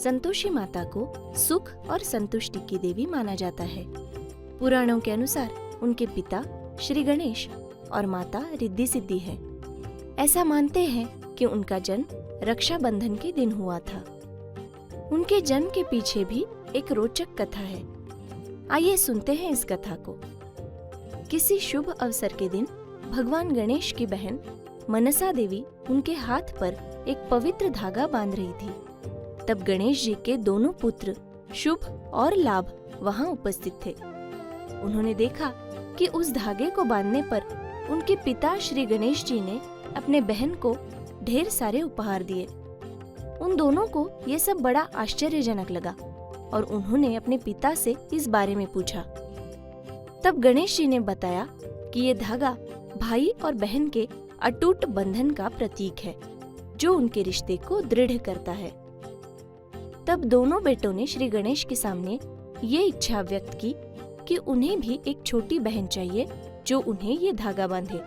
संतोषी माता को सुख और संतुष्टि की देवी माना जाता है। पुराणों के अनुसार उनके पिता श्री गणेश और माता रिद्धि सिद्धि है। ऐसा मानते हैं कि उनका जन्म रक्षाबंधन के दिन हुआ था। उनके जन्म के पीछे भी एक रोचक कथा है। आइए सुनते हैं इस कथा को। किसी शुभ अवसर के दिन भगवान गणेश की बहन मनसा देवी उनके हाथ पर एक पवित्र धागा बांध रही थी। तब गणेश जी के दोनों पुत्र शुभ और लाभ वहां उपस्थित थे। उन्होंने देखा कि उस धागे को बांधने पर उनके पिता श्री गणेश जी ने अपने बहन को ढेर सारे उपहार दिए। उन दोनों को ये सब बड़ा आश्चर्यजनक लगा और उन्होंने अपने पिता से इस बारे में पूछा। तब गणेश जी ने बताया कि ये धागा भाई और बहन के अटूट बंधन का प्रतीक है, जो उनके रिश्ते को दृढ़ करता है। तब दोनों बेटों ने श्री गणेश के सामने ये इच्छा व्यक्त की कि उन्हें भी एक छोटी बहन चाहिए जो उन्हें ये धागा बांधे।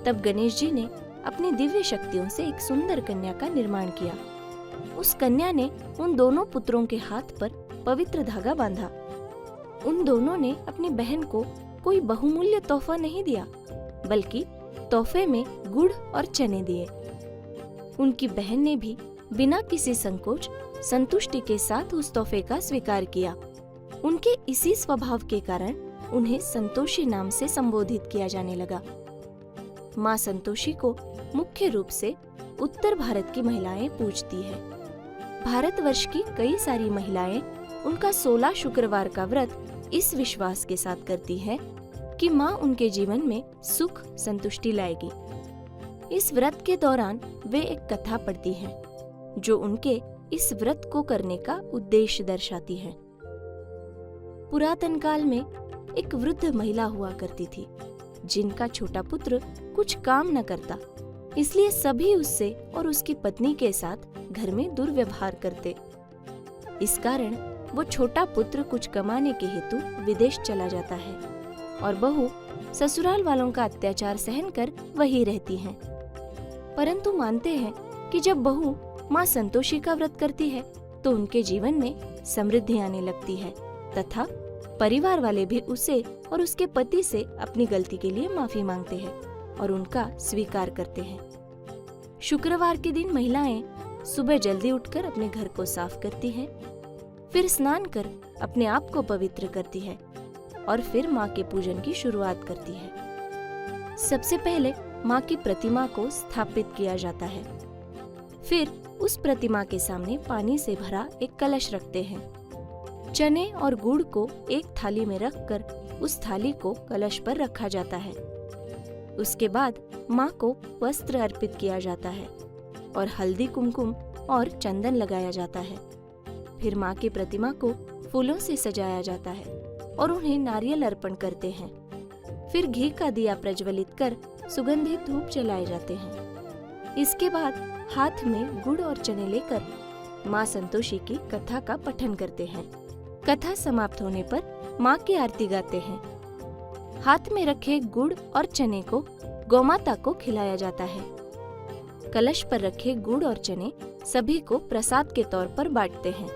तब गणेश जी ने अपनी दिव्य शक्तियों से एक सुंदर कन्या का निर्माण किया। उस कन्या ने उन दोनों पुत्रों के हाथ पर पवित्र धागा बांधा। उन दोनों ने अपनी बहन को कोई बहुमूल्य तोहफा नहीं दिया, बल्कि तोहफे में गुड़ और चने दिए। उनकी बहन ने भी बिना किसी संकोच संतुष्टि के साथ उस तोहफे का स्वीकार किया। उनके इसी स्वभाव के कारण उन्हें संतोषी नाम से संबोधित किया जाने लगा। माँ संतोषी को मुख्य रूप से उत्तर भारत की महिलाएं पूजती है। भारतवर्ष की कई सारी महिलाएं उनका 16 शुक्रवार का व्रत इस विश्वास के साथ करती है कि माँ उनके जीवन में सुख संतुष्टि लाएगी। इस व्रत के दौरान वे एक कथा पढ़ती हैं, जो उनके इस व्रत को करने का उद्देश्य दर्शाती है। पुरातन काल में एक वृद्ध महिला हुआ करती थी, जिनका छोटा पुत्र कुछ काम न करता, इसलिए सभी उससे और उसकी पत्नी के साथ घर में दुर्व्यवहार करते। इस कारण वो छोटा पुत्र कुछ कमाने के हेतु विदेश चला जाता है और बहू ससुराल वालों का अत्याचार सहन कर वहीं रहती हैं। परंतु मानते हैं कि जब बहू माँ संतोषी का व्रत करती है तो उनके जीवन में समृद्धि आने लगती है तथा परिवार वाले भी उसे और उसके पति से अपनी गलती के लिए माफी मांगते हैं और उनका स्वीकार करते हैं। शुक्रवार के दिन महिलाएं सुबह जल्दी उठकर अपने घर को साफ करती हैं, फिर स्नान कर अपने आप को पवित्र करती है और फिर माँ के पूजन की शुरुआत करती है। सबसे पहले माँ की प्रतिमा को स्थापित किया जाता है। फिर उस प्रतिमा के सामने पानी से भरा एक कलश रखते हैं। चने और गुड़ को एक थाली में रखकर उस थाली को कलश पर रखा जाता है। उसके बाद माँ को वस्त्र अर्पित किया जाता है और हल्दी कुमकुम और चंदन लगाया जाता है। फिर माँ की प्रतिमा को फूलों से सजाया जाता है और उन्हें नारियल अर्पण करते हैं। फिर घी का दिया प्रज्वलित कर सुगंधित धूप जलाए जाते हैं। इसके बाद हाथ में गुड़ और चने लेकर माँ संतोषी की कथा का पठन करते हैं। कथा समाप्त होने पर माँ की आरती गाते हैं। हाथ में रखे गुड़ और चने को गौमाता को खिलाया जाता है। कलश पर रखे गुड़ और चने सभी को प्रसाद के तौर पर बांटते हैं।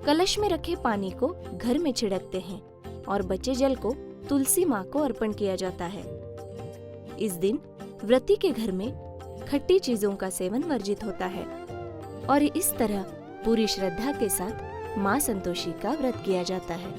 कलश में रखे पानी को घर में छिड़कते हैं और बचे जल को तुलसी माँ को अर्पण किया जाता है। इस दिन व्रती के घर में खट्टी चीजों का सेवन वर्जित होता है और इस तरह पूरी श्रद्धा के साथ माँ संतोषी का व्रत किया जाता है।